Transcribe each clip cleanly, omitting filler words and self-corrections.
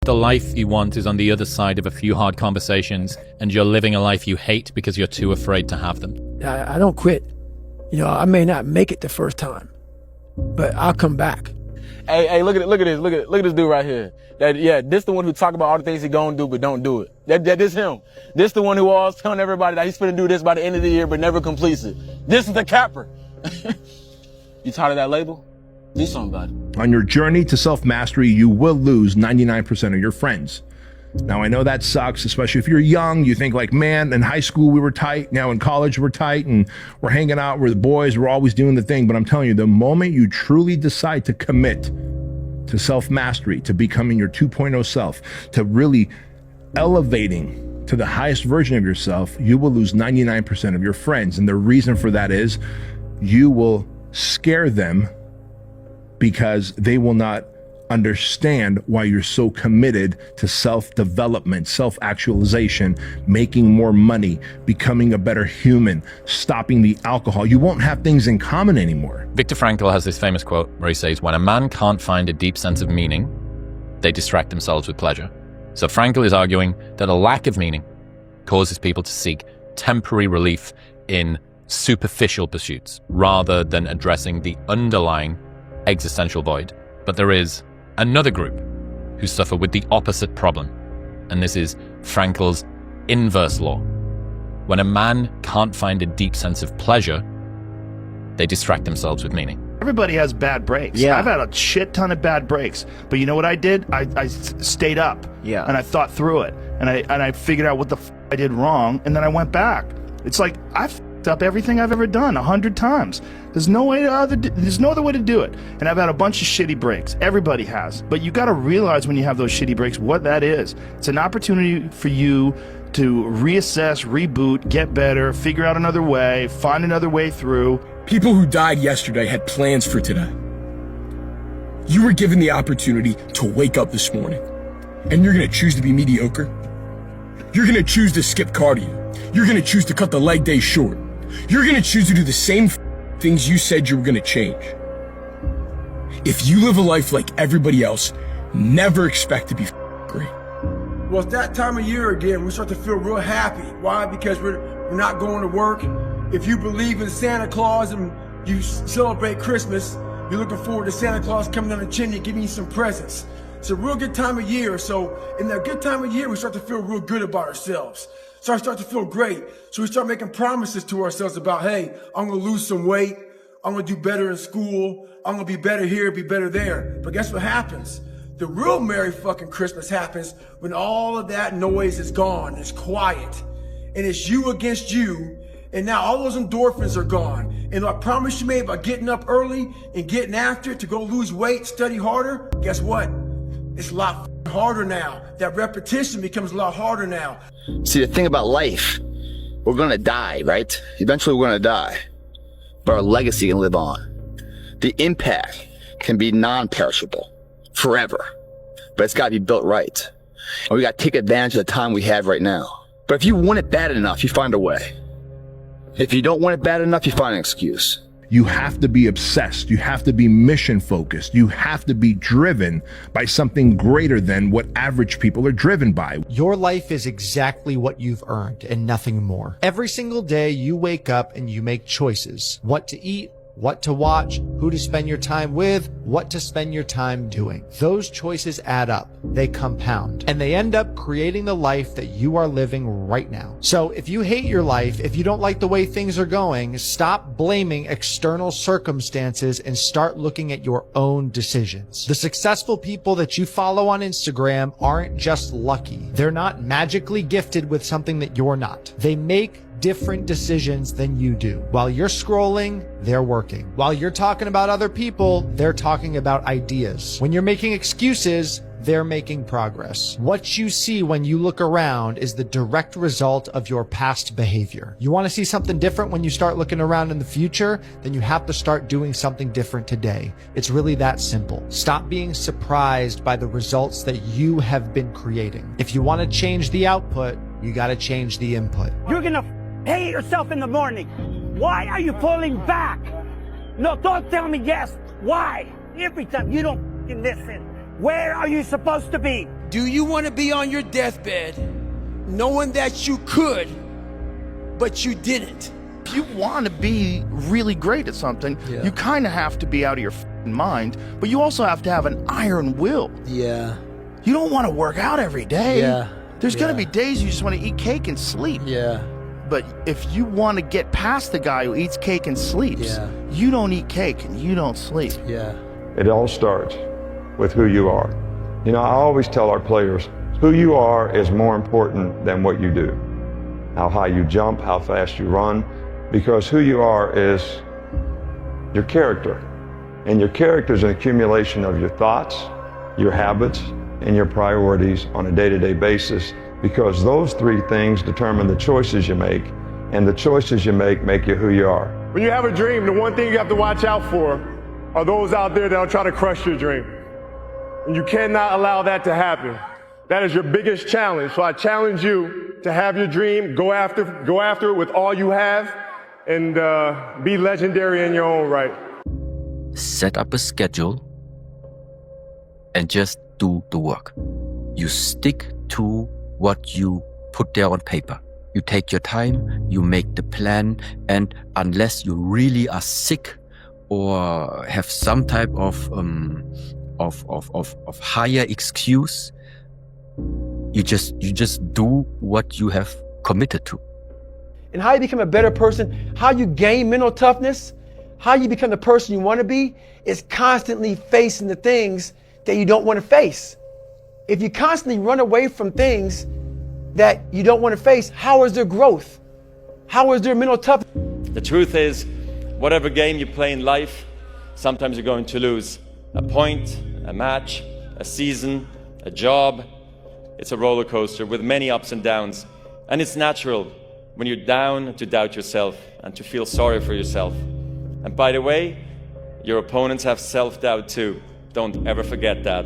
The life you want is on the other side of a few hard conversations, and you're living a life you hate because you're too afraid to have them. I don't quit. You know, I may not make it the first time, but I'll come back. Hey, look at this dude right here. This the one who talk about all the things he gonna do but don't do it. This him. This the one who always telling everybody that he's gonna do this by the end of the year but never completes it. This is the capper. You tired of that label? Do something about it. On your journey to self-mastery, you will lose 99% of your friends. Now, I know that sucks, especially if you're young. You think like, man, in high school we were tight. Now in college we're tight and we're hanging out. We're the boys. We're always doing the thing. But I'm telling you, the moment you truly decide to commit to self-mastery, to becoming your 2.0 self, to really elevating to the highest version of yourself, you will lose 99% of your friends. And the reason for that is you will scare them because they will not understand why you're so committed to self-development, self-actualization, making more money, becoming a better human, stopping the alcohol. You won't have things in common anymore. Viktor Frankl has this famous quote where he says, when a man can't find a deep sense of meaning, they distract themselves with pleasure. So Frankl is arguing that a lack of meaning causes people to seek temporary relief in superficial pursuits rather than addressing the underlying existential void. But there is another group who suffer with the opposite problem, and this is Frankl's inverse law. When a man can't find a deep sense of pleasure, they distract themselves with meaning. Everybody has bad breaks. Yeah. I've had a shit ton of bad breaks, but you know what I did? I stayed up. Yeah. And I thought through it, and I figured out what the I did wrong, and then I went back. It's like I've f***ed up everything I've ever done 100 times. There's no other way to do it. And I've had a bunch of shitty breaks. Everybody has. But you got to realize when you have those shitty breaks what that is. It's an opportunity for you to reassess, reboot, get better, figure out another way, find another way through. People who died yesterday had plans for today. You were given the opportunity to wake up this morning, and you're going to choose to be mediocre. You're going to choose to skip cardio. You're going to choose to cut the leg day short. You're going to choose to do the same things you said you were going to change. If you live a life like everybody else, never expect to be great. Well, it's that time of year again. We start to feel real happy. Why? Because we're not going to work. If you believe in Santa Claus and you celebrate Christmas, you're looking forward to Santa Claus coming down the chimney giving you some presents. It's a real good time of year. So in that good time of year, we start to feel real good about ourselves. So I start to feel great. So we start making promises to ourselves about, hey, I'm going to lose some weight. I'm going to do better in school. I'm going to be better here, be better there. But guess what happens? The real Merry fucking Christmas happens when all of that noise is gone. It's quiet. And it's you against you. And now all those endorphins are gone. And I promise you made about getting up early and getting after it to go lose weight, study harder. Guess what? It's a lot harder now. That repetition becomes a lot harder now. See, the thing about life, we're gonna die, right? Eventually we're gonna die, but our legacy can live on. The impact can be non-perishable forever, but it's gotta be built right. And we gotta take advantage of the time we have right now. But if you want it bad enough, you find a way. If you don't want it bad enough, you find an excuse. You have to be obsessed. You have to be mission focused. You have to be driven by something greater than what average people are driven by. Your life is exactly what you've earned and nothing more. Every single day you wake up and you make choices. What to eat, what to watch, who to spend your time with, what to spend your time doing. Those choices add up, they compound, and they end up creating the life that you are living right now. So if you hate your life, if you don't like the way things are going, stop blaming external circumstances and start looking at your own decisions. The successful people that you follow on Instagram aren't just lucky. They're not magically gifted with something that you're not. They make different decisions than you do. While you're scrolling, they're working. While you're talking about other people, they're talking about ideas. When you're making excuses, they're making progress. What you see when you look around is the direct result of your past behavior. You want to see something different when you start looking around in the future? Then you have to start doing something different today. It's really that simple. Stop being surprised by the results that you have been creating. If you want to change the output, you got to change the input. You're gonna hate yourself in the morning. Why are you pulling back? No, don't tell me yes. Why? Every time you don't listen. Where are you supposed to be? Do you want to be on your deathbed knowing that you could, but you didn't? If you want to be really great at something, you kind of have to be out of your mind, but you also have to have an iron will. Yeah. You don't want to work out every day. Yeah. There's going to be days you just want to eat cake and sleep. Yeah. But if you want to get past the guy who eats cake and sleeps, you don't eat cake and you don't sleep. Yeah. It all starts with who you are. You know, I always tell our players, who you are is more important than what you do. How high you jump, how fast you run, because who you are is your character. And your character is an accumulation of your thoughts, your habits, and your priorities on a day-to-day basis, because those three things determine the choices you make, and the choices you make you who you are. When you have a dream, the one thing you have to watch out for are those out there that'll try to crush your dream. And you cannot allow that to happen. That is your biggest challenge. So I challenge you to have your dream, go after it with all you have, and be legendary in your own right. Set up a schedule and just do the work. You stick to what you put there on paper. You take your time, you make the plan, and unless you really are sick or have some type of higher excuse, you just do what you have committed to. And how you become a better person, how you gain mental toughness, how you become the person you want to be, is constantly facing the things that you don't want to face. If you constantly run away from things that you don't want to face, how is there growth? How is there mental toughness? The truth is, whatever game you play in life, sometimes you're going to lose. A point, a match, a season, a job. It's a roller coaster with many ups and downs. And it's natural when you're down to doubt yourself and to feel sorry for yourself. And by the way, your opponents have self-doubt too. Don't ever forget that.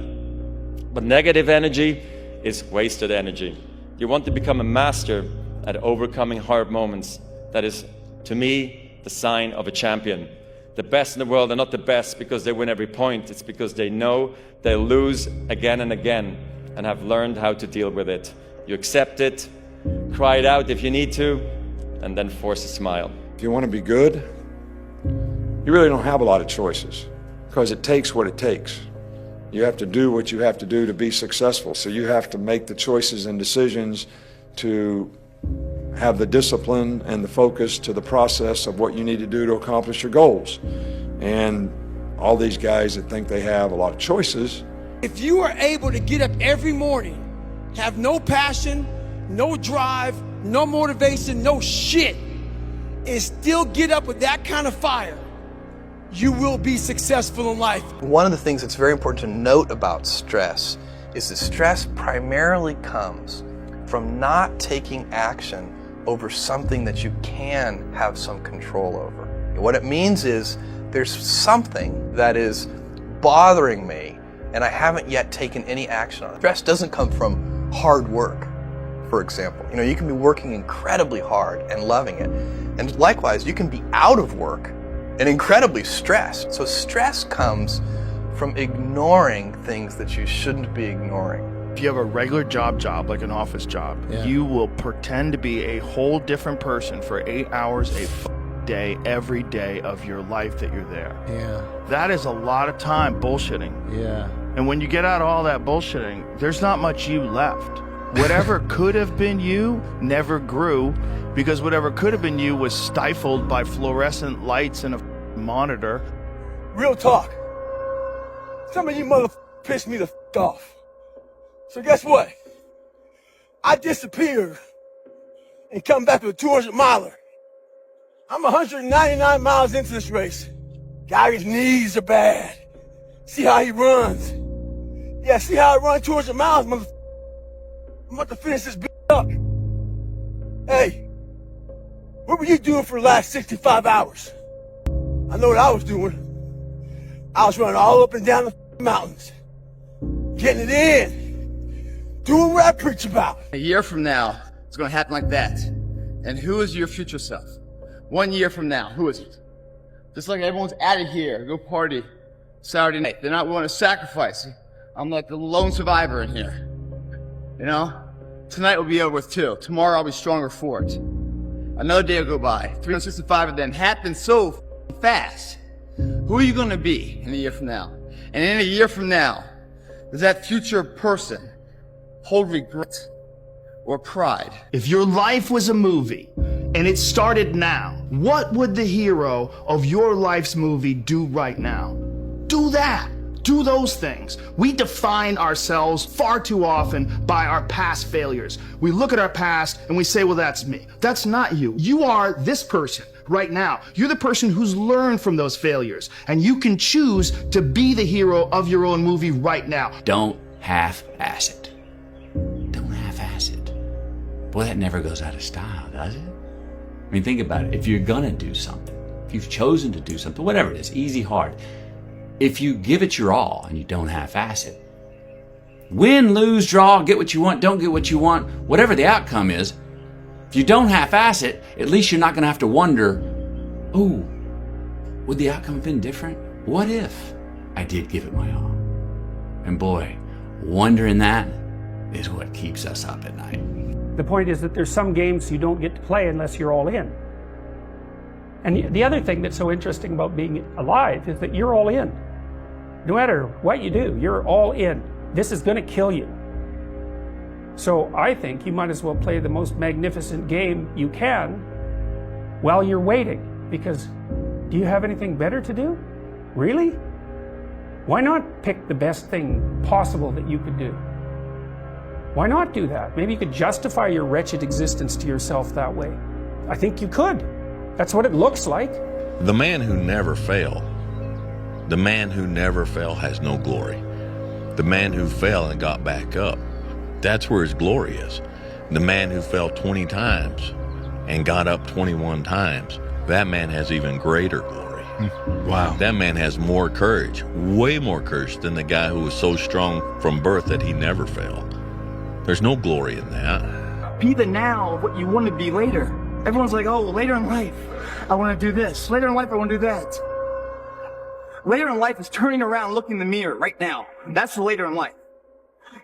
But negative energy is wasted energy. You want to become a master at overcoming hard moments. That is, to me, the sign of a champion. The best in the world are not the best because they win every point. It's because they know they'll lose again and again and have learned how to deal with it. You accept it, cry it out if you need to, and then force a smile. If you want to be good, you really don't have a lot of choices because it takes what it takes. You have to do what you have to do to be successful. So you have to make the choices and decisions to have the discipline and the focus to the process of what you need to do to accomplish your goals. And all these guys that think they have a lot of choices. If you are able to get up every morning, have no passion, no drive, no motivation, no shit, and still get up with that kind of fire, you will be successful in life. One of the things that's very important to note about stress is that stress primarily comes from not taking action over something that you can have some control over. And what it means is there's something that is bothering me and I haven't yet taken any action on it. Stress doesn't come from hard work, for example. You know, you can be working incredibly hard and loving it. And likewise, you can be out of work and incredibly stressed. So stress comes from ignoring things that you shouldn't be ignoring. If you have a regular job like an office job, you will pretend to be a whole different person for 8 hours a day, every day of your life that you're there. That is a lot of time bullshitting. And when you get out of all that bullshitting, there's not much you left. Whatever could have been you never grew, because whatever could have been you was stifled by fluorescent lights and a monitor. Real talk. Some of you motherfuckers pissed me the off. So guess what? I disappear and come back with a 200 miler. I'm 199 miles into this race. Guy's knees are bad. See how he runs. Yeah, see how I run 200 miles, motherfucker. I'm about to finish this bitch up. Hey, what were you doing for the last 65 hours? I know what I was doing. I was running all up and down the mountains, getting it in, doing what I preach about. A year from now, it's going to happen like that. And who is your future self? 1 year from now, who is it? Just like everyone's out of here, go party Saturday night. They're not willing to sacrifice. I'm like the lone survivor in here. You know? Tonight will be over with too. Tomorrow I'll be stronger for it. Another day will go by. 365 of them happen so fast. Who are you gonna be in a year from now? And in a year from now, does that future person hold regret or pride? If your life was a movie and it started now, what would the hero of your life's movie do right now? Do that. Do those things. We define ourselves far too often by our past failures. We look at our past and we say, well, that's me. That's not you. You are this person right now. You're the person who's learned from those failures, and you can choose to be the hero of your own movie right now. Don't half-ass it. Don't half-ass it. Boy, that never goes out of style, does it? I mean, think about it. If you're gonna do something, if you've chosen to do something, whatever it is, easy, hard, if you give it your all and you don't half-ass it, win, lose, draw, get what you want, don't get what you want, whatever the outcome is, if you don't half-ass it, at least you're not going to have to wonder, oh, would the outcome have been different? What if I did give it my all? And boy, wondering that is what keeps us up at night. The point is that there's some games you don't get to play unless you're all in. And the other thing that's so interesting about being alive is that you're all in. No matter what you do, you're all in. This is going to kill you. So I think you might as well play the most magnificent game you can while you're waiting. Because do you have anything better to do? Really? Why not pick the best thing possible that you could do? Why not do that? Maybe you could justify your wretched existence to yourself that way. I think you could. That's what it looks like. The man who never failed, the man who never fell has no glory. The man who fell and got back up, that's where his glory is. The man who fell 20 times and got up 21 times, that man has even greater glory. Wow. That man has more courage, way more courage than the guy who was so strong from birth that he never failed. There's no glory in that. Be the now of what you want to be later. Everyone's like, oh, later in life, I want to do this. Later in life, I want to do that. Later in life is turning around, looking in the mirror right now. That's later in life.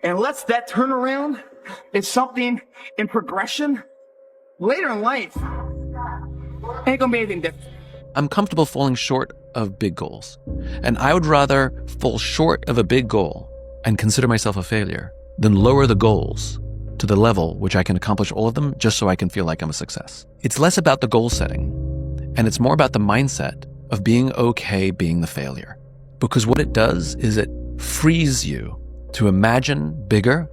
And unless that turnaround is something in progression, later in life ain't gonna be anything different. I'm comfortable falling short of big goals. And I would rather fall short of a big goal and consider myself a failure than lower the goals to the level which I can accomplish all of them just so I can feel like I'm a success. It's less about the goal setting, and it's more about the mindset of being okay being the failure. Because what it does is it frees you to imagine bigger,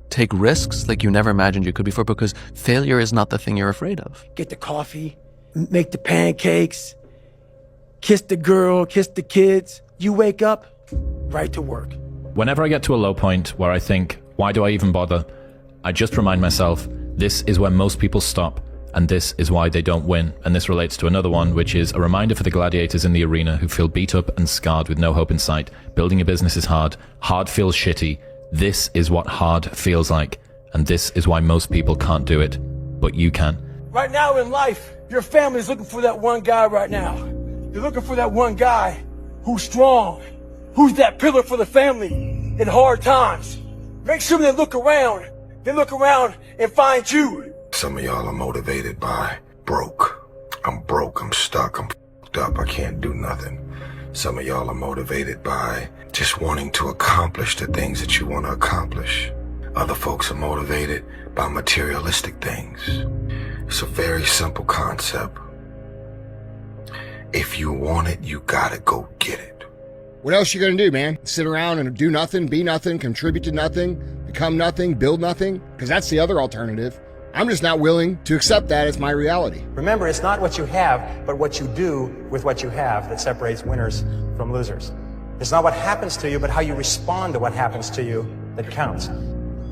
take risks like you never imagined you could before, because failure is not the thing you're afraid of. Get the coffee, make the pancakes, kiss the girl, kiss the kids. You wake up, right to work. Whenever I get to a low point where I think, why do I even bother? I just remind myself, this is where most people stop, and this is why they don't win. And this relates to another one, which is a reminder for the gladiators in the arena who feel beat up and scarred with no hope in sight. Building a business is hard. Hard feels shitty. This is what hard feels like. And this is why most people can't do it, but you can. Right now in life, your family is looking for that one guy right now. They're looking for that one guy who's strong, who's that pillar for the family in hard times. Make sure they look around. They look around and find you. Some of y'all are motivated by broke. I'm broke, I'm stuck, I'm f***ed up, I can't do nothing. Some of y'all are motivated by just wanting to accomplish the things that you want to accomplish. Other folks are motivated by materialistic things. It's a very simple concept. If you want it, you gotta go get it. What else you gonna do, man? Sit around and do nothing, be nothing, contribute to nothing, become nothing, build nothing? Because that's the other alternative. I'm just not willing to accept that as my reality. Remember, it's not what you have, but what you do with what you have that separates winners from losers. It's not what happens to you, but how you respond to what happens to you that counts.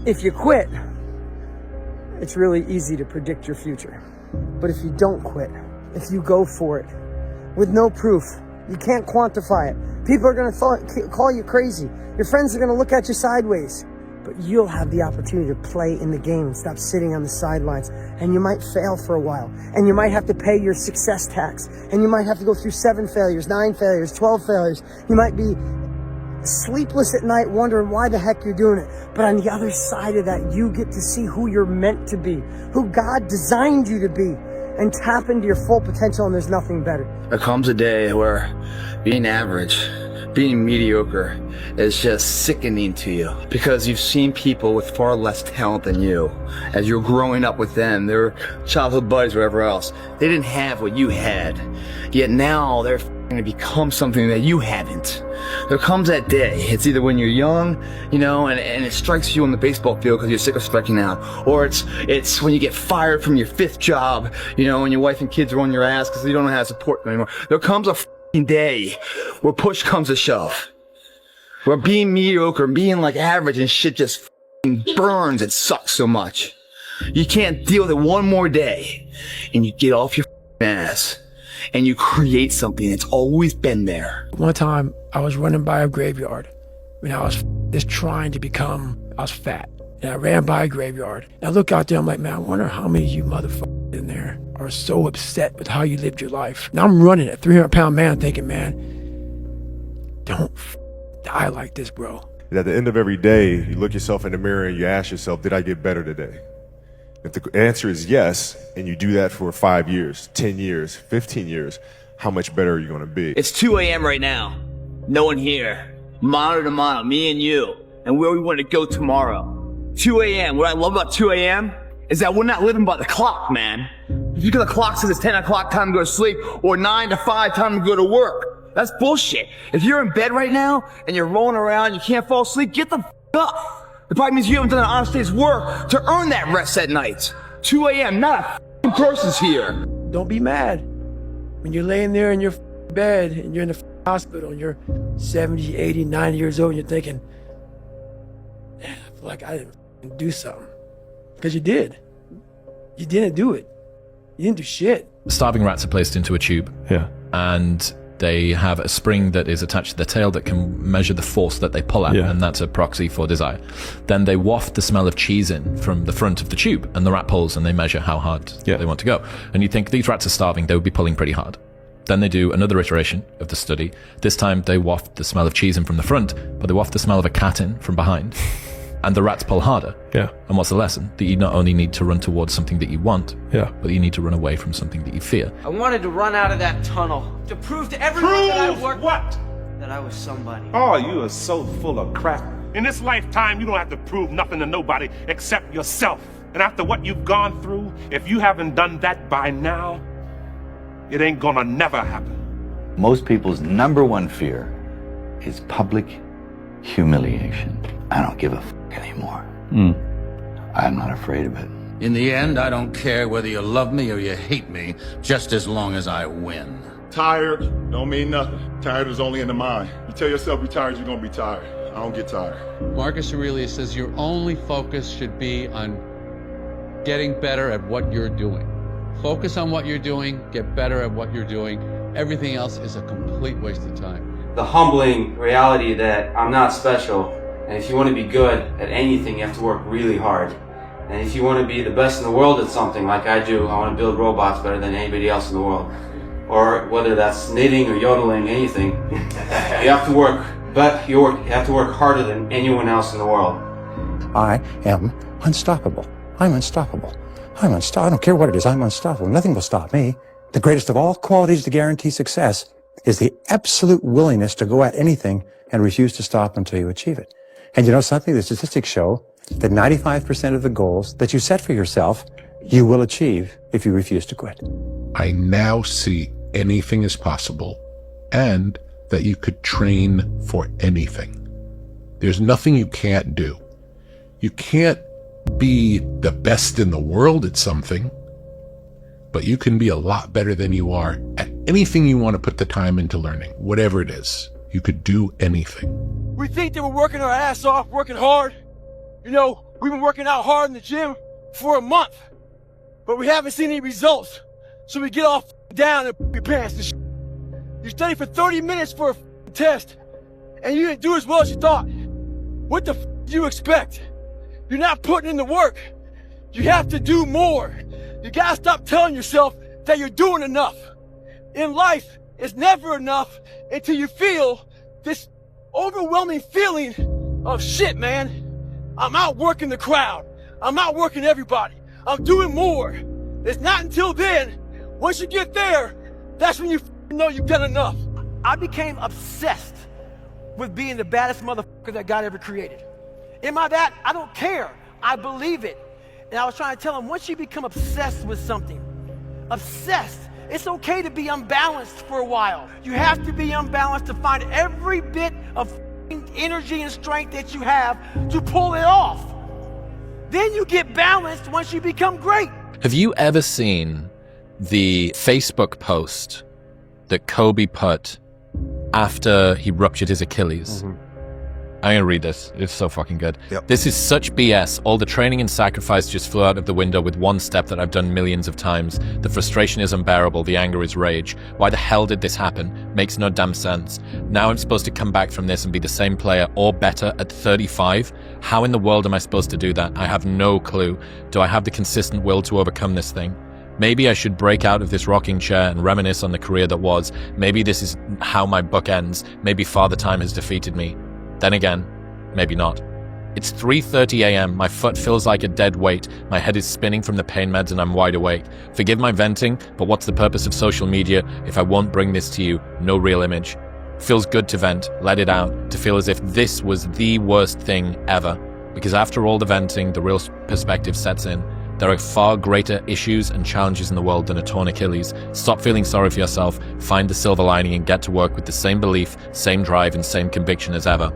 If you quit, it's really easy to predict your future. But if you don't quit, if you go for it, with no proof, you can't quantify it. People are going to call you crazy. Your friends are going to look at you sideways. But you'll have the opportunity to play in the game and stop sitting on the sidelines. And you might fail for a while. And you might have to pay your success tax. And you might have to go through 7 failures, 9 failures, 12 failures. You might be sleepless at night wondering why the heck you're doing it. But on the other side of that, you get to see who you're meant to be, who God designed you to be, and tap into your full potential, and there's nothing better. There comes a day where being average, being mediocre is just sickening to you because you've seen people with far less talent than you. As you're growing up with them, their childhood buddies, whatever else, they didn't have what you had. Yet now they're going to become something that you haven't. There comes that day. It's either when you're young, you know, and it strikes you on the baseball field because you're sick of striking out, or it's when you get fired from your 5th job, you know, and your wife and kids are on your ass because you don't know how to support them anymore. There comes a day where push comes to shove, where being mediocre and being like average and shit just burns and sucks so much. You can't deal with it one more day, and you get off your ass and you create something that's always been there. One time I was running by a graveyard when I was just trying to I was fat, and I ran by a graveyard, and I look out there, I'm like, man, I wonder how many of you motherfuckers in there are so upset with how you lived your life. Now I'm running at 300-pound man thinking, man, don't die like this, bro. And at the end of every day, you look yourself in the mirror and you ask yourself, did I get better today? If the answer is yes, and you do that for 5 years, 10 years, 15 years, how much better are you going to be? It's 2 a.m. right now. No one here. Monitor to monitor, me and you, and where we want to go tomorrow. 2 a.m. What I love about 2 a.m. is that we're not living by the clock, man. If you get the clock says it's 10 o'clock time to go to sleep, or 9 to 5 time to go to work, that's bullshit. If you're in bed right now and you're rolling around, you can't fall asleep, get the f up. It probably means you haven't done an honest day's work to earn that rest at night. 2 a.m. Not a person's here. Don't be mad when you're laying there in your bed and you're in the hospital and you're 70, 80, 90 years old and you're thinking, man, I feel like I didn't do something. Because you did. You didn't do it. You didn't do shit. Starving rats are placed into a tube. Yeah. And they have a spring that is attached to their tail that can measure the force that they pull at, and that's a proxy for desire. Then they waft the smell of cheese in from the front of the tube, and the rat pulls and they measure how hard they want to go. And you think, these rats are starving, they would be pulling pretty hard. Then they do another iteration of the study. This time they waft the smell of cheese in from the front, but they waft the smell of a cat in from behind. And the rats pull harder. Yeah. And what's the lesson? That you not only need to run towards something that you want, but you need to run away from something that you fear. I wanted to run out of that tunnel to prove to everyone that I worked. What? That I was somebody. Oh, you are so full of crap. In this lifetime, you don't have to prove nothing to nobody except yourself. And after what you've gone through, if you haven't done that by now, it ain't gonna never happen. Most people's #1 fear is public humiliation. I don't give a f anymore. I'm not afraid of it. In the end, I don't care whether you love me or you hate me, just as long as I win. Tired don't mean nothing. Tired is only in the mind. You tell yourself you're tired, you're gonna be tired. I don't get tired. Marcus Aurelius says your only focus should be on getting better at what you're doing. Focus on what you're doing, get better at what you're doing. Everything else is a complete waste of time. The humbling reality that I'm not special, and if you want to be good at anything, you have to work really hard. And if you want to be the best in the world at something like I do, I want to build robots better than anybody else in the world. Or whether that's knitting or yodeling, anything, you have to work, but you have to work harder than anyone else in the world. I am unstoppable. I'm unstoppable. I'm unstoppable. I don't care what it is. I'm unstoppable. Nothing will stop me. The greatest of all qualities to guarantee success is the absolute willingness to go at anything and refuse to stop until you achieve it. And you know something? The statistics show that 95% of the goals that you set for yourself, you will achieve if you refuse to quit. I now see anything is possible and that you could train for anything. There's nothing you can't do. You can't be the best in the world at something, but you can be a lot better than you are at anything you want to put the time into learning, whatever it is. You could do anything. We think that we're working our ass off, working hard. You know, we've been working out hard in the gym for a month, but we haven't seen any results. So we get all down and your pants and shit. You study for 30 minutes for a test, and you didn't do as well as you thought. What the do you expect? You're not putting in the work. You have to do more. You gotta stop telling yourself that you're doing enough. In life, it's never enough until you feel this overwhelming feeling of shit, man. I'm outworking the crowd. I'm outworking everybody. I'm doing more. It's not until then, once you get there, that's when you know you've done enough. I became obsessed with being the baddest motherfucker that God ever created. Am I that? I don't care. I believe it. And I was trying to tell him, once you become obsessed with something, obsessed, it's okay to be unbalanced for a while. You have to be unbalanced to find every bit of energy and strength that you have to pull it off. Then you get balanced once you become great. Have you ever seen the Facebook post that Kobe put after he ruptured his Achilles? I'm gonna read this. It's so fucking good. This is such BS. All the training and sacrifice just flew out of the window with one step that I've done millions of times. The frustration is unbearable. The anger is rage. Why the hell did this happen? Makes no damn sense. Now I'm supposed to come back from this and be the same player or better at 35? How in the world am I supposed to do that? I have no clue. Do I have the consistent will to overcome this thing? Maybe I should break out of this rocking chair and reminisce on the career that was. Maybe this is how my book ends. Maybe Father Time has defeated me. Then again, maybe not. It's 3:30 a.m. My foot feels like a dead weight. My head is spinning from the pain meds and I'm wide awake. Forgive my venting, but what's the purpose of social media if I won't bring this to you? No real image. Feels good to vent, let it out, to feel as if this was the worst thing ever. Because after all the venting, the real perspective sets in. There are far greater issues and challenges in the world than a torn Achilles. Stop feeling sorry for yourself, find the silver lining and get to work with the same belief, same drive and same conviction as ever.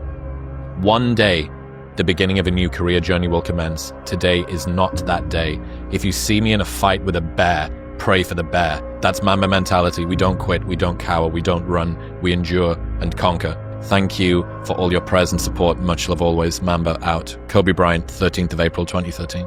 One day, the beginning of a new career journey will commence. Today is not that day. If you see me in a fight with a bear, pray for the bear. That's Mamba mentality. We don't quit, we don't cower, we don't run, we endure and conquer. Thank you for all your prayers and support. Much love always. Mamba out. Kobe Bryant, 13th of April 2013.